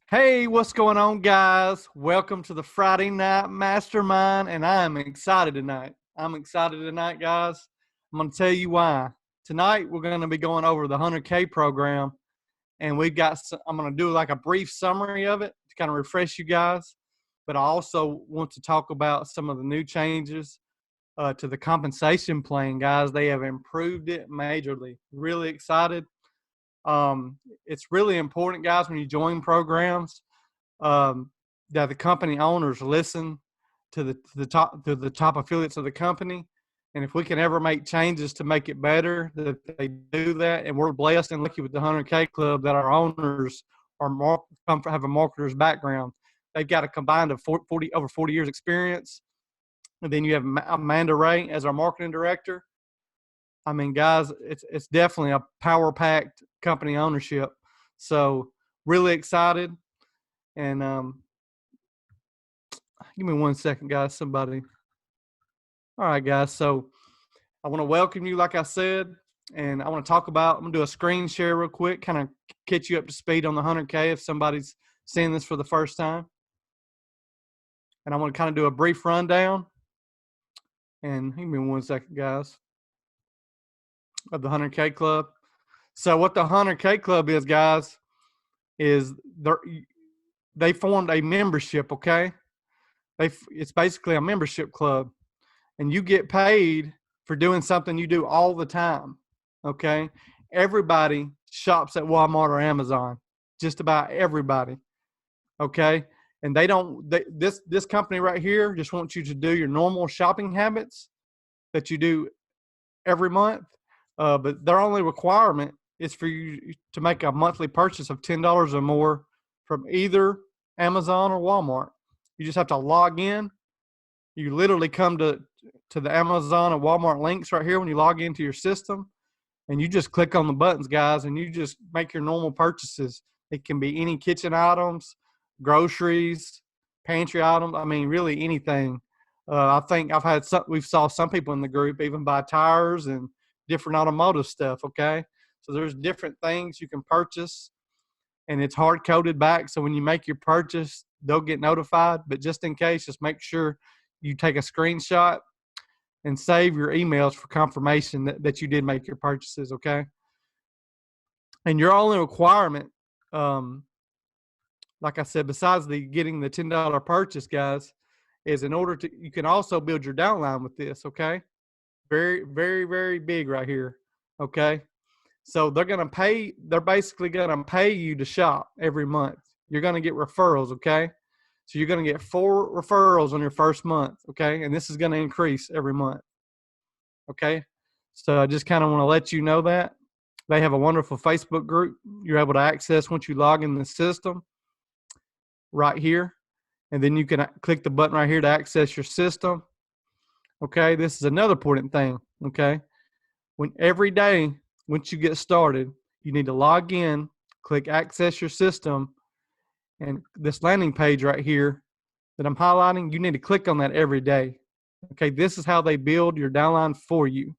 Hey, what's going on, guys? Welcome to the Friday Night Mastermind, and I'm excited tonight. Guys. I'm going to tell you why. Tonight, we're going to be going over the 100K program, and I'm going to do like a brief summary of it to kind of refresh you guys. But I also want to talk about some of the new changes to the compensation plan, guys. They have improved it majorly. Really excited. It's really important, guys, when you join programs that the company owners listen to the top affiliates of the company, and if we can ever make changes to make it better, that they do that. And we're blessed and lucky with the 100K Club that our owners have a marketer's background. They've got a combined of over 40 years experience, and then you have Amanda Wray as our marketing director. I mean, guys, it's definitely a power-packed company ownership. So really excited. And give me 1 second, guys. Somebody. All right, guys. So I want to welcome you, like I said, and I want to talk about. I'm gonna do a screen share real quick, kind of catch you up to speed on the 100K if somebody's seeing this for the first time. And I want to kind of do a brief rundown. And give me 1 second, guys, of the 100K Club. So what the 100K Club is, guys, is they formed a membership. Okay, it's basically a membership club, and you get paid for doing something you do all the time. Okay, everybody shops at Walmart or Amazon, just about everybody. Okay, and this company right here just wants you to do your normal shopping habits that you do every month, but their only requirement is for you to make a monthly purchase of $10 or more from either Amazon or Walmart. You just have to log in. You literally come to the Amazon and Walmart links right here when you log into your system, and you just click on the buttons, guys, and you just make your normal purchases. It can be any kitchen items, groceries, pantry items. I mean, really anything. I think we've saw some people in the group even buy tires and different automotive stuff. Okay, so there's different things you can purchase, and it's hard coded back. So when you make your purchase, they'll get notified. But just in case, just make sure you take a screenshot and save your emails for confirmation that you did make your purchases. Okay, and your only requirement, like I said, besides getting the $10 purchase, guys, is you can also build your downline with this. Okay, very, very, very big right here. Okay, so they're basically gonna pay you to shop every month. You're gonna get referrals. Okay, so you're gonna get 4 referrals on your first month. Okay, and this is gonna increase every month. Okay, so I just kind of want to let you know that they have a wonderful Facebook group you're able to access once you log in the system right here, and then you can click the button right here to access your system. Okay, this is another important thing. Okay, every day once you get started, you need to log in, click access your system, and this landing page right here that I'm highlighting, you need to click on that every day. Okay, this is how they build your downline for you.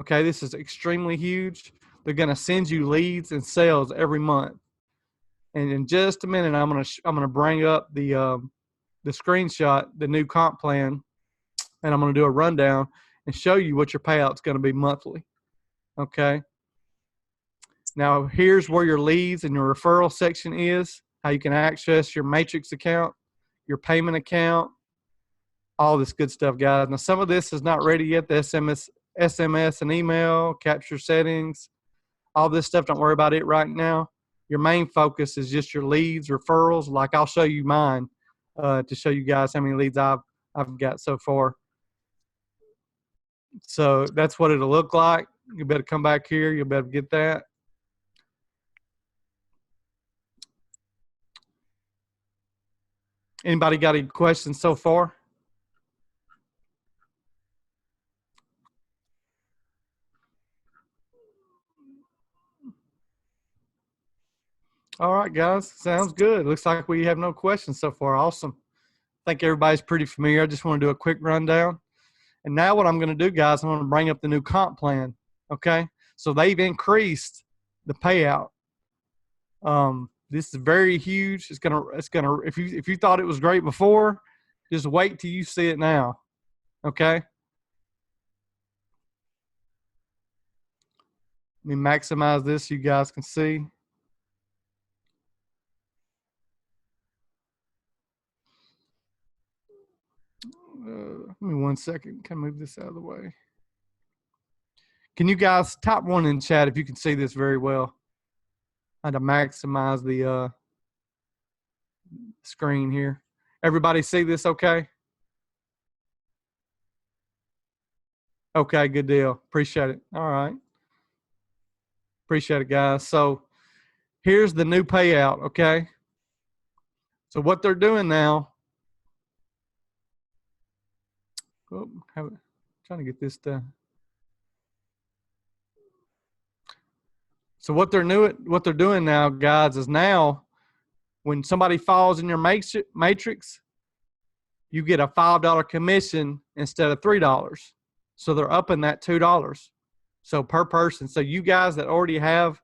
Okay, this is extremely huge. They're going to send you leads and sales every month. And in just a minute, I'm gonna bring up the screenshot, the new comp plan, and I'm gonna do a rundown and show you what your payout's going to be monthly. Okay. Now here's where your leads and your referral section is. How you can access your matrix account, your payment account, all this good stuff, guys. Now, some of this is not ready yet. The SMS and email, capture settings, all this stuff. Don't worry about it right now. Your main focus is just your leads, referrals. Like I'll show you mine to show you guys how many leads I've got so far. So that's what it'll look like. You better come back here. You'll better get that. Anybody got any questions so far? All right, guys. Sounds good. Looks like we have no questions so far. Awesome. I think everybody's pretty familiar. I just want to do a quick rundown. And now what I'm going to do, guys, I'm going to bring up the new comp plan. Okay. So they've increased the payout. This is very huge. It's gonna. If you thought it was great before, just wait till you see it now. Okay. Let me maximize this so you guys can see. Give me 1 second. Can I move this out of the way? Can you guys type one in chat if you can see this very well? I had to maximize the screen here. Everybody see this okay? Okay, good deal. Appreciate it. All right. Appreciate it, guys. So here's the new payout, okay? So what they're doing now, trying to get this done. So what they're doing now, guys, is now when somebody falls in your matrix, you get a $5 commission instead of $3. So they're upping that $2. So per person. So you guys that already have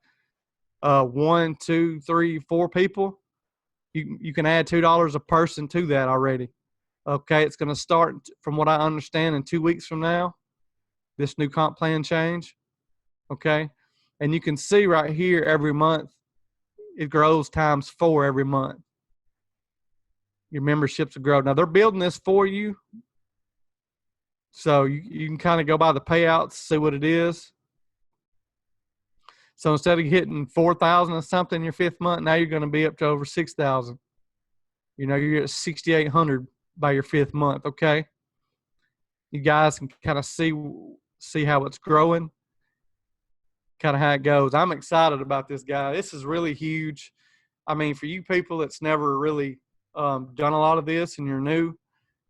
1, 2, 3, 4 people, you can add $2 a person to that already. Okay, it's going to start, from what I understand, in 2 weeks from now, this new comp plan change. Okay, and you can see right here every month, it grows ×4 every month. Your memberships will grow. Now, they're building this for you, so you can kind of go by the payouts, see what it is. So instead of hitting 4,000 or something your 5th month, now you're going to be up to over 6,000. You know, you're at 6,800 by your 5th month, okay? You guys can kind of see how it's growing, kind of how it goes. I'm excited about this, guy. This is really huge. I mean, for you people that's never really done a lot of this and you're new,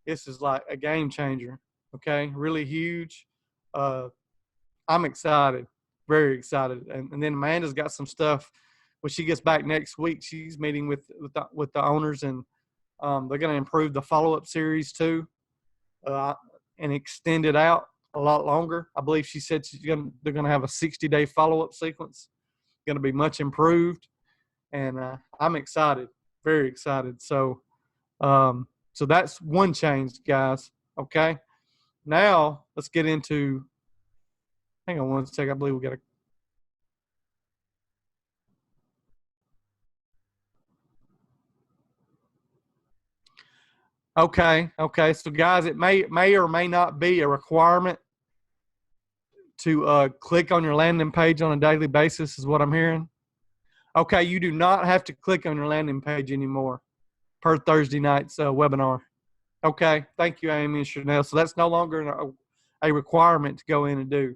this is like a game changer, okay? Really huge. I'm excited, very excited. And then Amanda's got some stuff. When she gets back next week, she's meeting with the owners, and they're going to improve the follow-up series too, and extend it out a lot longer. I believe she said they're going to have a 60-day follow-up sequence. Going to be much improved, and I'm excited, very excited. So that's one change, guys. Okay, now let's get into. Hang on 1 second. I believe we got to. Okay. So, guys, it may or may not be a requirement to click on your landing page on a daily basis, is what I'm hearing. Okay, you do not have to click on your landing page anymore per Thursday night's webinar. Okay, thank you, Amy and Chanel. So that's no longer a requirement to go in and do.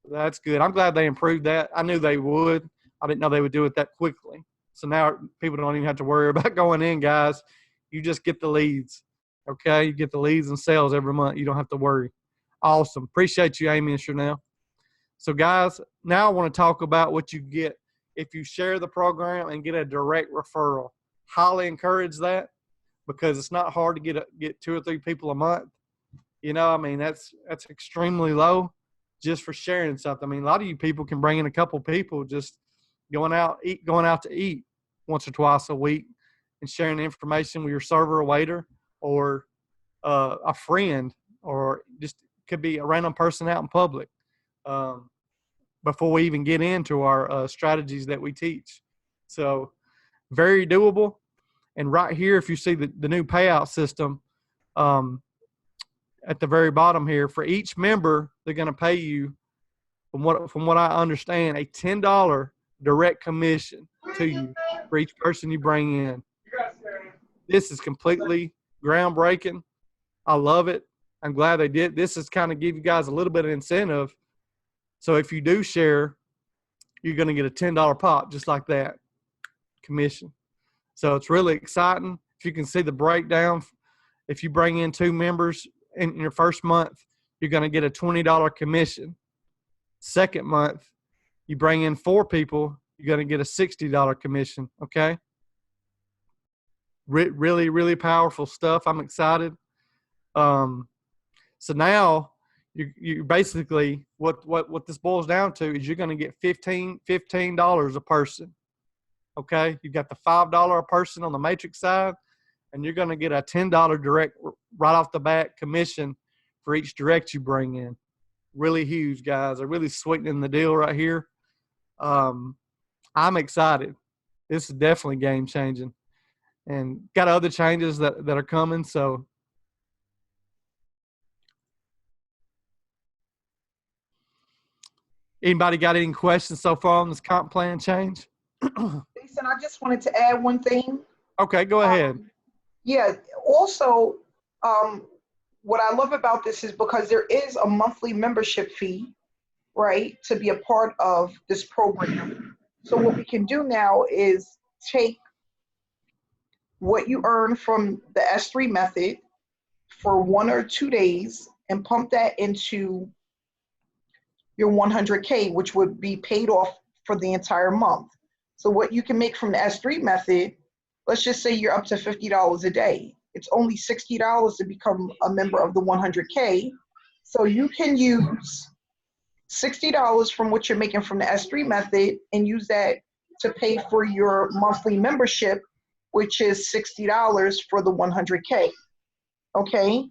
That's good. I'm glad they improved that. I knew they would. I didn't know they would do it that quickly. So now people don't even have to worry about going in, guys. You just get the leads, okay? You get the leads and sales every month. You don't have to worry. Awesome. Appreciate you, Amy and Chanel. So, guys, now I want to talk about what you get if you share the program and get a direct referral. Highly encourage that, because it's not hard to get 2 or 3 people a month. You know, I mean, that's extremely low just for sharing something. I mean, a lot of you people can bring in a couple people just going out to eat once or twice a week and sharing information with your server or waiter, or a friend, or just could be a random person out in public, before we even get into our strategies that we teach. So very doable. And right here, if you see the new payout system, at the very bottom here, for each member, they're going to pay you, from what I understand, a $10 direct commission to you for each person you bring in. This is completely groundbreaking. I love it. I'm glad they did. This is kind of give you guys a little bit of incentive. So if you do share, you're going to get a $10 pop just like that commission. So it's really exciting. If you can see the breakdown, if you bring in 2 members in your first month, you're going to get a $20 commission. Second month, you bring in 4 people, you're going to get a $60 commission, okay? Really, really powerful stuff. I'm excited. So now you basically, what this boils down to is you're going to get $15 a person. Okay, you got the $5 a person on the matrix side, and you're going to get a $10 direct right off the bat commission for each direct you bring in. Really huge, guys. They're really sweetening the deal right here. I'm excited. This is definitely game changing, and got other changes that are coming. So, anybody got any questions so far on this comp plan change? Jason, I just wanted to add one thing. Okay, go ahead. Yeah, also, what I love about this is because there is a monthly membership fee, right, to be a part of this program. So what we can do now is take what you earn from the S3 method for 1 or 2 days and pump that into your 100K, which would be paid off for the entire month. So what you can make from the S3 method, let's just say you're up to $50 a day. It's only $60 to become a member of the 100K. So you can use $60 from what you're making from the S3 method and use that to pay for your monthly membership, which is $60 for the 100K. Okay?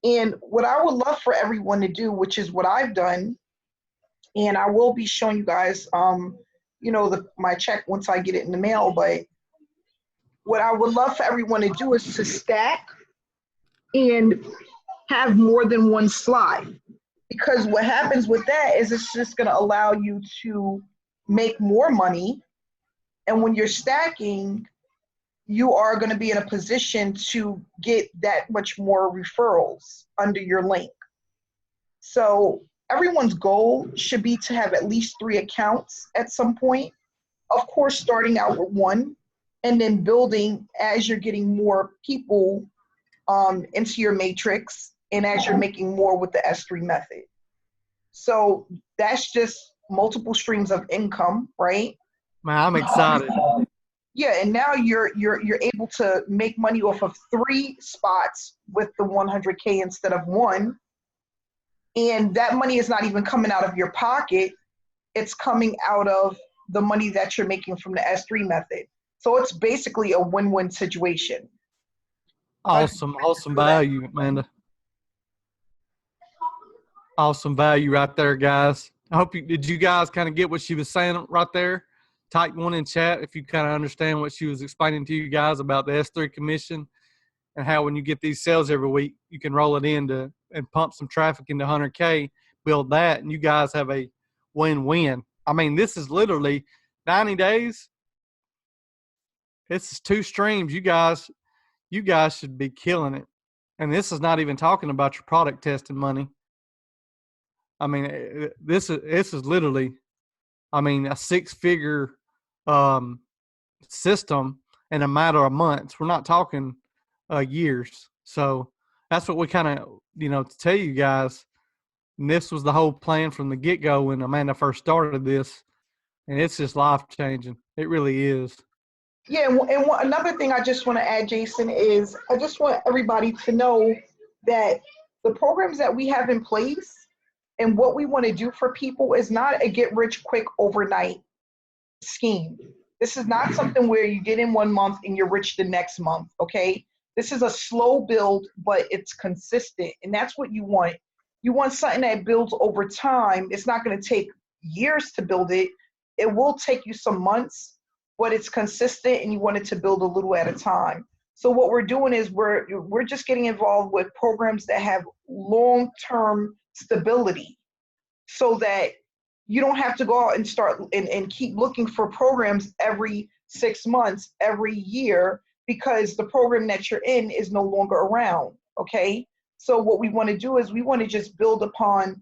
And what I would love for everyone to do, which is what I've done, and I will be showing you guys, my check once I get it in the mail, but what I would love for everyone to do is to stack and have more than one slot. Because what happens with that is it's just going to allow you to make more money. And when you're stacking, you are going to be in a position to get that much more referrals under your link. So everyone's goal should be to have at least 3 accounts at some point. Of course, starting out with 1 and then building as you're getting more people into your matrix and as you're making more with the S3 method. So that's just multiple streams of income, right? Man, I'm excited. Yeah, and now you're able to make money off of 3 spots with the 100K instead of 1. And that money is not even coming out of your pocket. It's coming out of the money that you're making from the S3 method. So it's basically a win-win situation. Awesome value, Amanda. Awesome value right there, guys. Did you guys kind of get what she was saying right there? Type 1 in chat if you kind of understand what she was explaining to you guys about the S3 commission and how when you get these sales every week, you can roll it in and pump some traffic into 100K, build that, and you guys have a win-win. I mean, this is literally 90 days. This is 2 streams. You guys should be killing it. And this is not even talking about your product testing money. I mean, this is literally, a 6-figure system in a matter of months. We're not talking years. So that's what we kind of, to tell you guys. And this was the whole plan from the get-go when Amanda first started this. And it's just life-changing. It really is. Yeah, and another thing I just want to add, Jason, is I just want everybody to know that the programs that we have in place and what we want to do for people is not a get-rich-quick overnight scheme. This is not something where you get in 1 month and you're rich the next month, okay? This is a slow build, but it's consistent, and that's what you want. You want something that builds over time. It's not going to take years to build it. It will take you some months, but it's consistent, and you want it to build a little at a time. So what we're doing is we're just getting involved with programs that have long-term stability so that you don't have to go out and start and keep looking for programs every 6 months, every year, because the program that you're in is no longer around, okay? So what we want to do is we want to just build upon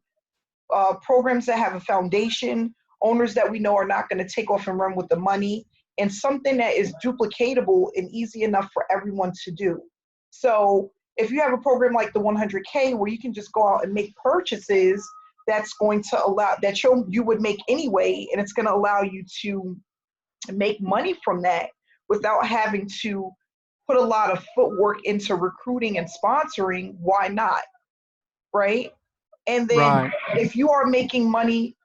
programs that have a foundation, owners that we know are not going to take off and run with the money, and something that is duplicatable and easy enough for everyone to do. So if you have a program like the 100K where you can just go out and make purchases, that's going to allow that you would make anyway, and it's going to allow you to make money from that without having to put a lot of footwork into recruiting and sponsoring. Why not? Right? And then if you are making money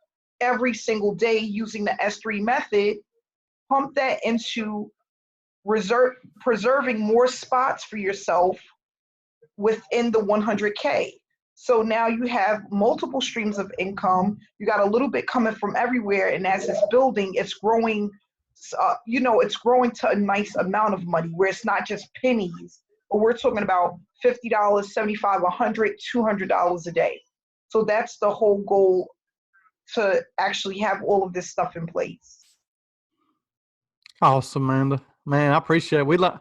every single day using the S3 method, pump that into preserving more spots for yourself within the 100K. So now you have multiple streams of income. You got a little bit coming from everywhere, and as it's building, it's growing. It's growing to a nice amount of money where it's not just pennies, but we're talking about $50, $75, $100, $200 a day. So that's the whole goal, to actually have all of this stuff in place. Awesome, Amanda. Man, I appreciate it.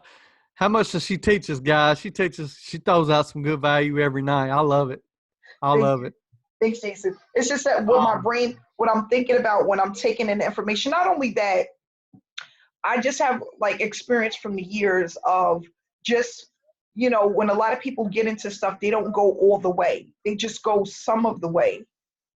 How much does she teach us, guys? She throws out some good value every night. I love it. I love it. Thanks, Jason. It's just that what I'm thinking about when I'm taking in the information, not only that, I just have like experience from the years of just, when a lot of people get into stuff, they don't go all the way. They just go some of the way.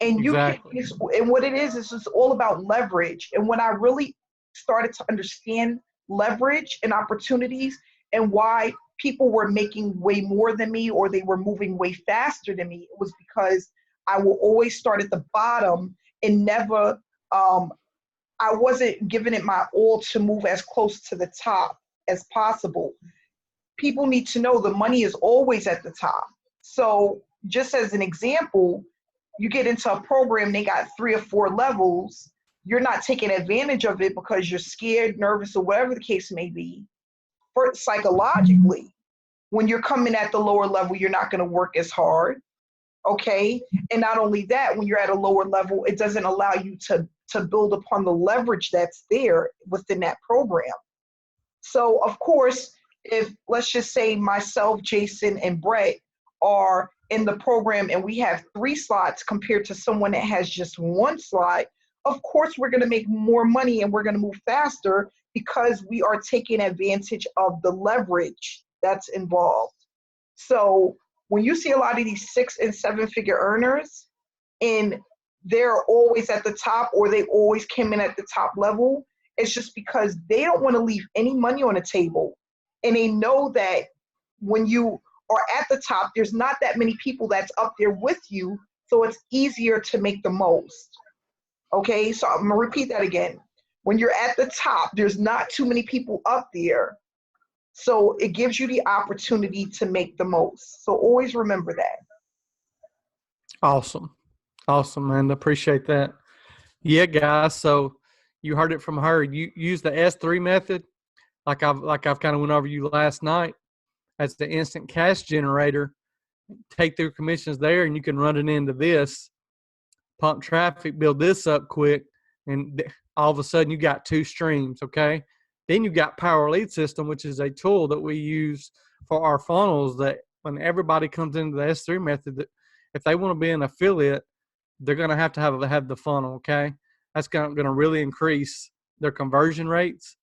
And exactly. And what it is it's all about leverage. And when I really started to understand leverage and opportunities and why people were making way more than me, or they were moving way faster than me, it was because I will always start at the bottom and never, I wasn't giving it my all to move as close to the top as possible. People need to know the money is always at the top. So just as an example, you get into a program, they got 3 or 4 levels. You're not taking advantage of it because you're scared, nervous, or whatever the case may be. Psychologically, when you're coming at the lower level, you're not going to work as hard. Okay. And not only that, when you're at a lower level, it doesn't allow you to build upon the leverage that's there within that program. So of course, if let's just say myself, Jason, and Brett are in the program and we have 3 slots compared to someone that has just 1 slot, of course we're going to make more money and we're going to move faster because we are taking advantage of the leverage that's involved. So when you see a lot of these 6 and 7 figure earners and they're always at the top, or they always came in at the top level, it's just because they don't want to leave any money on the table. And they know that when you are at the top, there's not that many people that's up there with you, so it's easier to make the most. Okay, so I'm gonna repeat that again. When you're at the top, there's not too many people up there, so it gives you the opportunity to make the most. So always remember that. Awesome, man. Appreciate that. Yeah, guys. So you heard it from her. You use the S3 method, like I've kind of went over you last night, as the instant cash generator. Take their commissions there, and you can run it into this, pump traffic, build this up quick, and all of a sudden you got 2 streams. Okay. Then you got Power Lead System, which is a tool that we use for our funnels, that when everybody comes into the S3 method, that if they want to be an affiliate, they're going to have the funnel. Okay. That's going to really increase their conversion rates.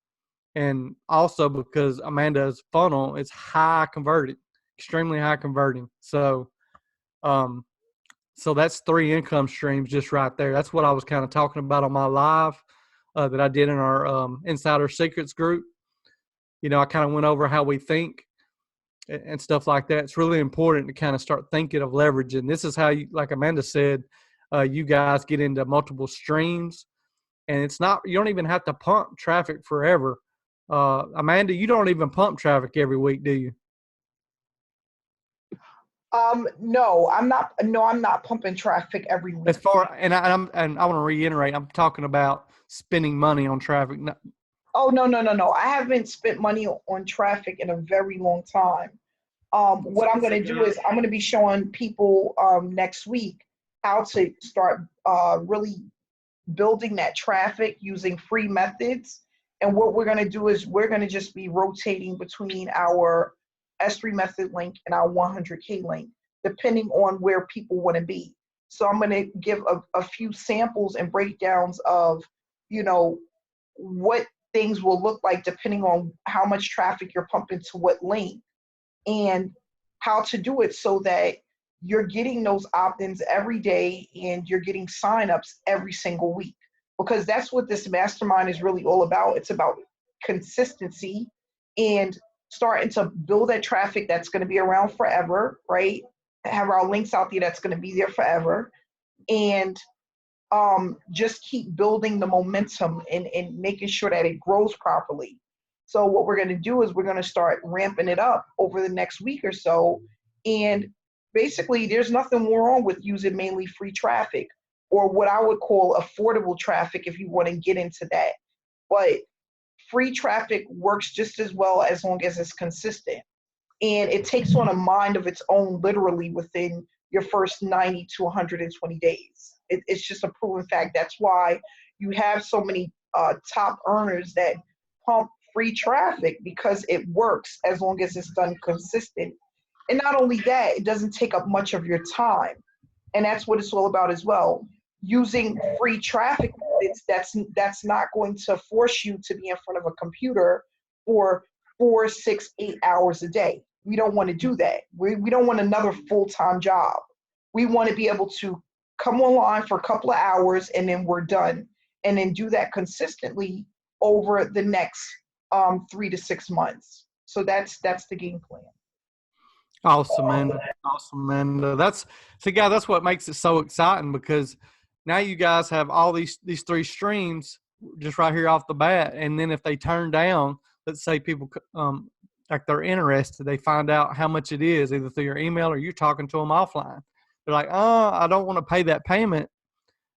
And also because Amanda's funnel is high converted, extremely high converting. So, so that's 3 income streams just right there. That's what I was kind of talking about on my live that I did in our Insider Secrets group. I kind of went over how we think and stuff like that. It's really important to kind of start thinking of leverage. And this is how, like Amanda said, you guys get into multiple streams. And you don't even have to pump traffic forever. Amanda, you don't even pump traffic every week, do you? No, I'm not. No, I'm not pumping traffic every week. And I want to reiterate, I'm talking about spending money on traffic. Oh, no. I haven't spent money on traffic in a very long time. What I'm going to do is I'm going to be showing people next week how to start really building that traffic using free methods. And what we're going to do is we're going to just be rotating between our S3 method link and our 100K link, depending on where people want to be. So I'm going to give a few samples and breakdowns of, what things will look like depending on how much traffic you're pumping to what link, and how to do it so that you're getting those opt-ins every day and you're getting signups every single week. Because that's what this mastermind is really all about. It's about consistency and starting to build that traffic that's going to be around forever, right? Have our links out there that's going to be there forever. And just keep building the momentum and making sure that it grows properly. So what we're going to do is we're going to start ramping it up over the next week or so. And basically, there's nothing wrong with using mainly free traffic, or what I would call affordable traffic if you want to get into that. But free traffic works just as well as long as it's consistent. And it takes on a mind of its own literally within your first 90 to 120 days. It's just a proven fact. That's why you have so many top earners that pump free traffic, because it works as long as it's done consistent. And not only that, it doesn't take up much of your time. And that's what it's all about as well. Using free traffic methods that's not going to force you to be in front of a computer for 4, 6, 8 hours a day. We don't want to do that. We don't want another full-time job. We want to be able to come online for a couple of hours and then we're done. And then do that consistently over the next 3 to 6 months. So that's the game plan. Awesome, man. Awesome, man. That's what makes it so exciting, because now you guys have all these 3 streams just right here off the bat. And then if they turn down, let's say people like they're interested, they find out how much it is either through your email or you're talking to them offline. They're like, I don't want to pay that payment.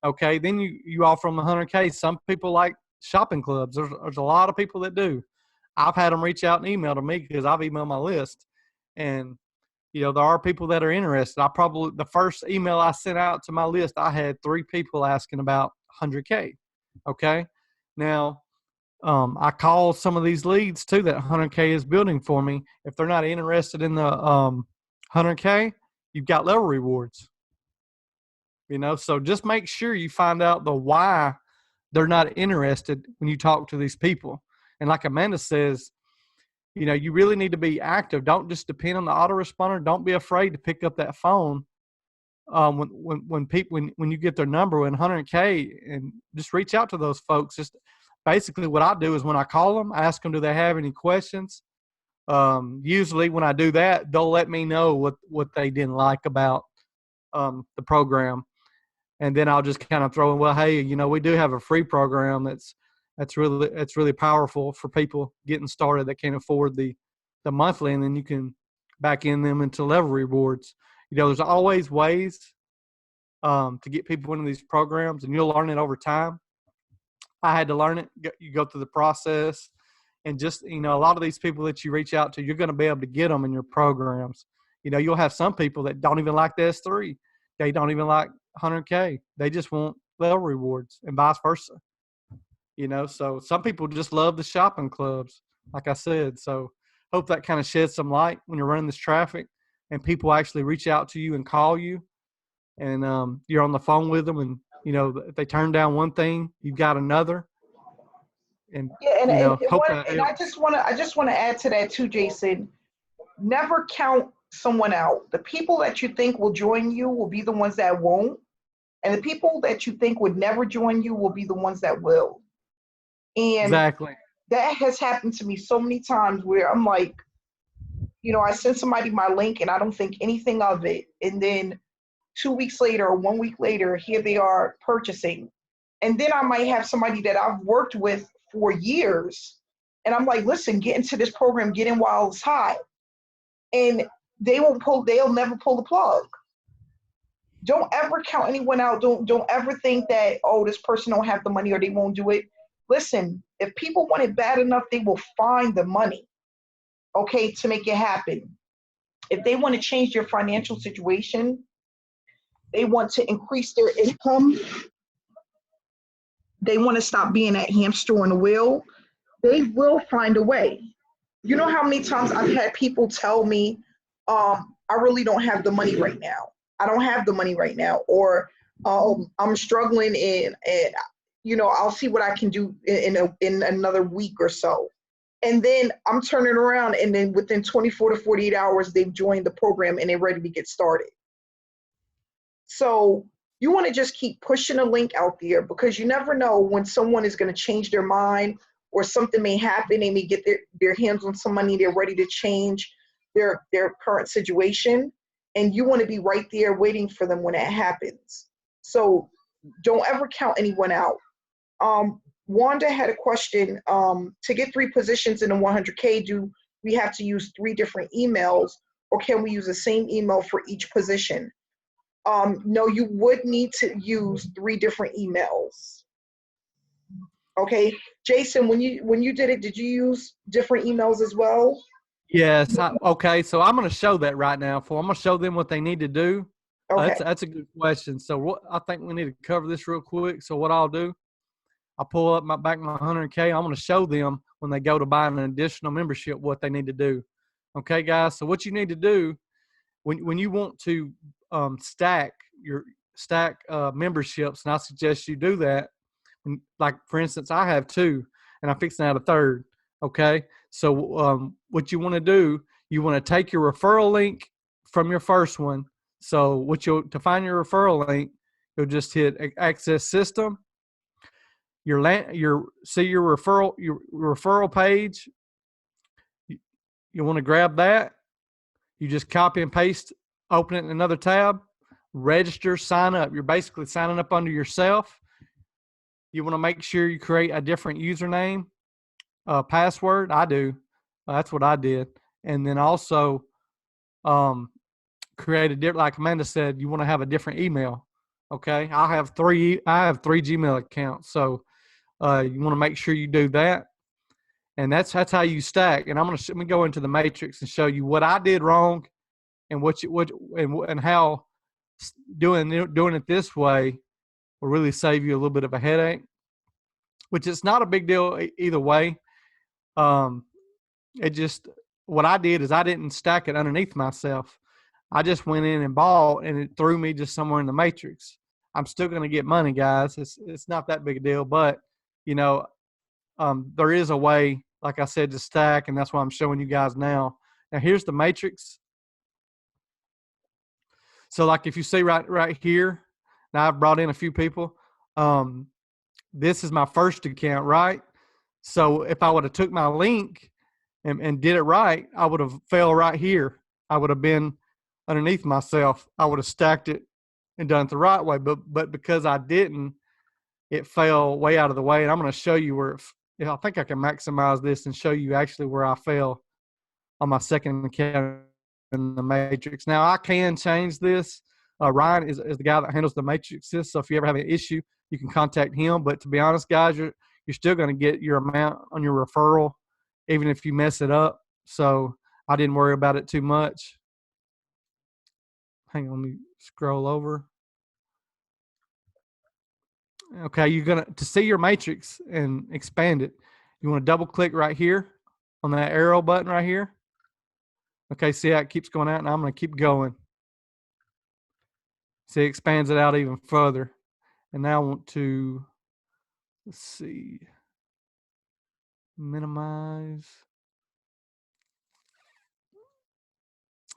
Okay, then you offer them 100K. Some people like shopping clubs. There's a lot of people that do. I've had them reach out and email to me because I've emailed my list. And there are people that are interested. The first email I sent out to my list, I had 3 people asking about 100K. Okay. Now, I call some of these leads too that 100K is building for me. If they're not interested in the 100K, you've got level rewards. So just make sure you find out the why they're not interested when you talk to these people. And like Amanda says, you really need to be active. Don't just depend on the autoresponder. Don't be afraid to pick up that phone when you get their number in 100K, and just reach out to those folks. Just basically what I do is when I call them, I ask them, do they have any questions? Usually when I do that, they'll let me know what they didn't like about the program. And then I'll just kind of throw in, well, hey, we do have a free program that's really powerful for people getting started that can't afford the monthly, and then you can back in them into level rewards. There's always ways to get people into these programs, and you'll learn it over time. I had to learn it. You go through the process, and just, a lot of these people that you reach out to, you're going to be able to get them in your programs. You'll have some people that don't even like the S3. They don't even like 100K. They just want level rewards, and vice versa. So some people just love the shopping clubs, like I said. So hope that kind of sheds some light when you're running this traffic and people actually reach out to you and call you, and you're on the phone with them, and if they turn down one thing, you've got another. And I just want to add to that too, Jason. Never count someone out. The people that you think will join you will be the ones that won't, and the people that you think would never join you will be the ones that will. And exactly. That has happened to me so many times where I'm like, I send somebody my link and I don't think anything of it. And then 2 weeks later or 1 week later, here they are purchasing. And then I might have somebody that I've worked with for years. And I'm like, listen, get into this program, get in while it's hot. And they'll never pull the plug. Don't ever count anyone out. Don't ever think that, this person don't have the money or they won't do it. Listen, if people want it bad enough, they will find the money, okay, to make it happen. If they want to change their financial situation, they want to increase their income, they want to stop being that hamster on the wheel, they will find a way. You know how many times I've had people tell me, I really don't have the money right now. I don't have the money right now. Or I'm struggling and I'll see what I can do in another week or so. And then I'm turning around, and then within 24 to 48 hours, they've joined the program and they're ready to get started. So you want to just keep pushing a link out there, because you never know when someone is going to change their mind, or something may happen. They may get their hands on some money. They're ready to change their current situation. And you want to be right there waiting for them when that happens. So don't ever count anyone out. Wanda had a question. To get 3 positions in the 100K, do we have to use 3 different emails, or can we use the same email for each position? No, you would need to use 3 different emails. Okay, Jason, when you did it, did you use different emails as well? Yes. Okay. So I'm going to show that right now. I'm going to show them what they need to do. Okay. That's a good question. So I think we need to cover this real quick. So what I'll do, I'll pull up my 100K. I'm going to show them when they go to buy an additional membership what they need to do. Okay, guys. So what you need to do when you want to stack memberships, and I suggest you do that. Like for instance, I have 2, and I'm fixing out a 3rd. Okay, so what you want to do, you want to take your referral link from your first one. So to find your referral link, you'll just hit Access System. Your referral page. You want to grab that. You just copy and paste, open it in another tab, register, sign up. You're basically signing up under yourself. You want to make sure you create a different username, password. I do. That's what I did. And then also create a different, like Amanda said, you want to have a different email. Okay. I have three Gmail accounts. So you want to make sure you do that. And that's how you stack. And let me go into the matrix and show you what I did wrong and and how doing it this way will really save you a little bit of a headache, which is not a big deal either way. It just, what I did is I didn't stack it underneath myself. I just went in and bought, and it threw me just somewhere in the matrix. I'm still going to get money, guys. It's not that big a deal, but you know, there is a way, like I said, to stack, and that's why I'm showing you guys now. Now here's the matrix. So like if you see right here, now I've brought in a few people. This is my first account, right? So if I would have took my link and did it right, I would have fell right here. I would have been underneath myself. I would have stacked it and done it the right way. But because I didn't, it fell way out of the way. And I'm going to show you where I think I can maximize this and show you actually where I fell on my second account in the matrix. Now I can change this. Ryan is the guy that handles the matrices. So if you ever have an issue, you can contact him. But to be honest, guys, you're still going to get your amount on your referral, even if you mess it up. So I didn't worry about it too much. Hang on, let me scroll over. Okay, you're going to see your matrix and expand it. You want to double click right here on that arrow button right here. Okay, see how it keeps going out, and I'm going to keep going. See, it expands it out even further. And now I want to, let's see, minimize.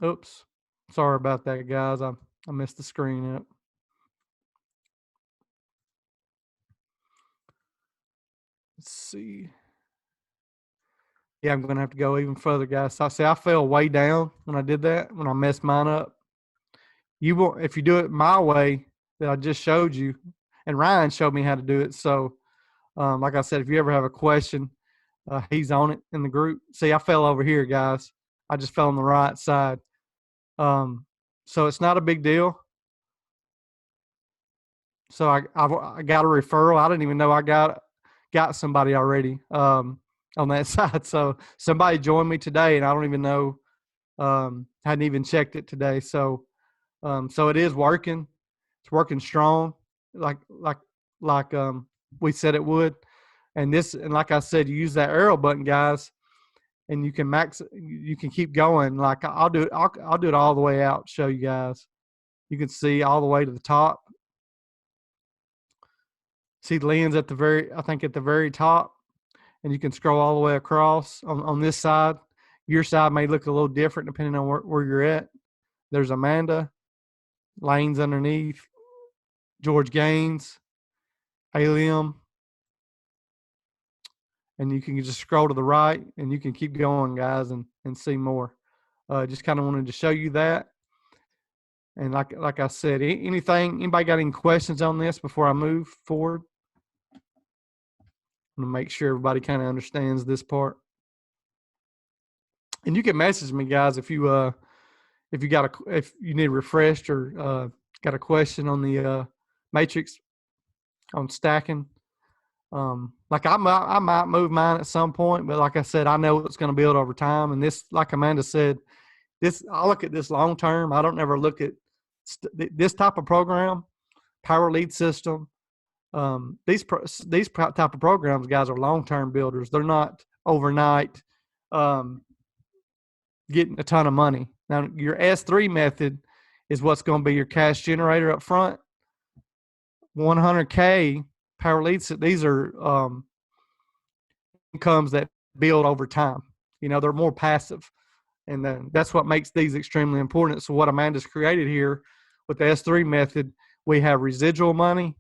Oops. Sorry about that, guys. I messed the screen up. Let's see. Yeah, I'm going to have to go even further, guys. So I see I fell way down when I did that, when I messed mine up. You won't, if you do it my way that I just showed you, and Ryan showed me how to do it. So, like I said, if you ever have a question, he's on it in the group. See, I fell over here, guys. I just fell on the right side. So it's not a big deal. So I got a referral. I didn't even know I got somebody already on that side. So somebody joined me today, and I don't even know. Hadn't even checked it today. So so it is working. It's working strong, like we said it would. And like I said, you use that arrow button, guys, and you can keep going. Like I'll do it all the way out, show you guys. You can see all the way to the top. See Lynn's at the very top, and you can scroll all the way across on this side. Your side may look a little different depending on where you're at. There's Amanda, Lane's underneath, George Gaines, Alium, and you can just scroll to the right, and you can keep going, guys, and see more. Just kind of wanted to show you that. And like I said, anybody got any questions on this before I move forward? I'm gonna make sure everybody kind of understands this part. And you can message me, guys, if you if you need refreshed or got a question on the matrix on stacking. Like I might move mine at some point, but like I said, I know it's going to build over time. And this, like Amanda said, I look at this long term. I don't ever look at this type of program, power lead system. These type of programs, guys, are long term builders. They're not overnight getting a ton of money. Now, your S3 method is what's going to be your cash generator up front. 100K power leads. These are incomes that build over time. They're more passive. And then that's what makes these extremely important. So what Amanda's created here with the S3 method, we have residual money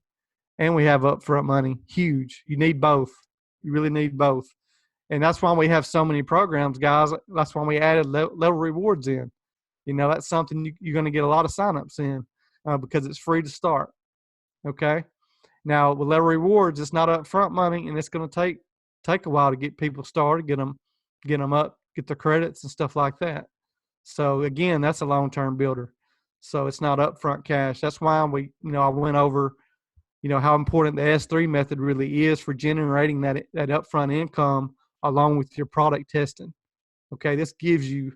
and we have upfront money. Huge. You need both. You really need both. And that's why we have so many programs, guys. That's why we added level rewards in. That's something you're going to get a lot of signups in because it's free to start. Okay. Now with level rewards, it's not upfront money, and it's going to take a while to get people started, get them up, get their credits and stuff like that. So again, that's a long-term builder. So it's not upfront cash. That's why I went over, how important the S3 method really is for generating that upfront income along with your product testing. Okay, this gives you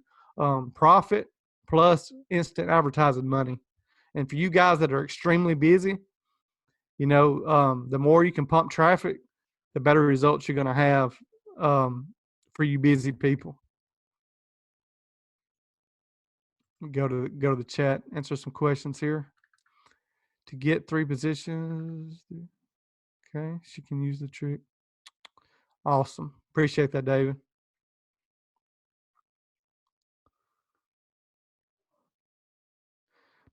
profit plus instant advertising money. And for you guys that are extremely busy, the more you can pump traffic, the better results you're going to have for you busy people. Go to the chat, answer some questions here. To get 3 positions, okay, she can use the trick. Awesome. Appreciate that, David.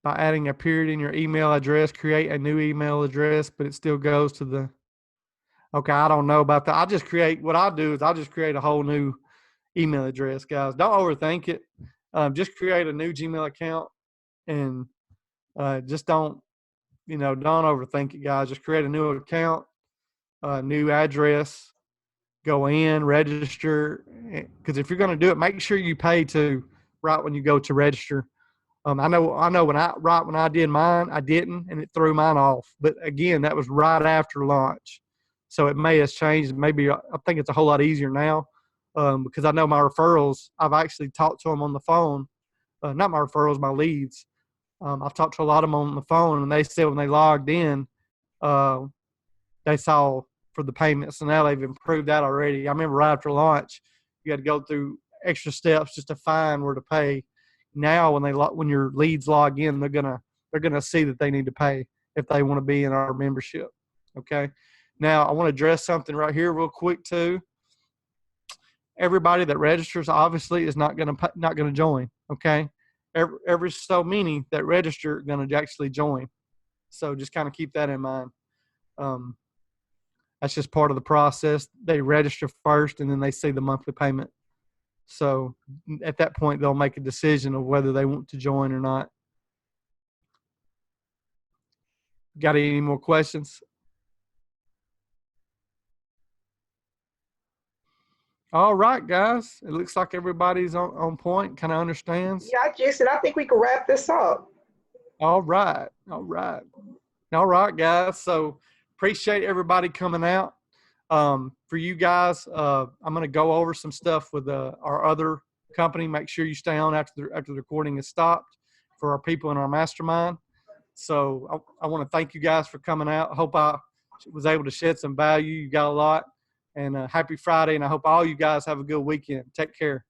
By adding a period in your email address, create a new email address, but it still goes to the. Okay, I don't know about that. What I do is I just create a whole new email address, guys. Don't overthink it. Just create a new Gmail account and just don't overthink it, guys. Just create a new account, new address, go in, register. Because if you're going to do it, make sure you pay to right when you go to register. I know when I did mine, I didn't, and it threw mine off. But again, that was right after launch, so it may have changed. Maybe I think it's a whole lot easier now because I know my referrals. I've actually talked to them on the phone. Not my referrals, my leads. I've talked to a lot of them on the phone, and they said when they logged in, they saw for the payments. So now they've improved that already. I remember right after launch, you had to go through extra steps just to find where to pay. Now, when your leads log in, they're gonna see that they need to pay if they want to be in our membership. Okay. Now, I want to address something right here real quick too. Everybody that registers obviously is not gonna join. Okay. Every so many that register are gonna actually join. So just kind of keep that in mind. That's just part of the process. They register first, and then they see the monthly payment. So at that point, they'll make a decision of whether they want to join or not. Got any more questions? All right, guys. It looks like everybody's on point, kind of understands. Yeah, Jason, I think we can wrap this up. All right, guys. So appreciate everybody coming out. For you guys, I'm going to go over some stuff with our other company. Make sure you stay on after the recording is stopped for our people in our mastermind. So I want to thank you guys for coming out. I hope I was able to shed some value. You got a lot. And happy Friday, and I hope all you guys have a good weekend. Take care.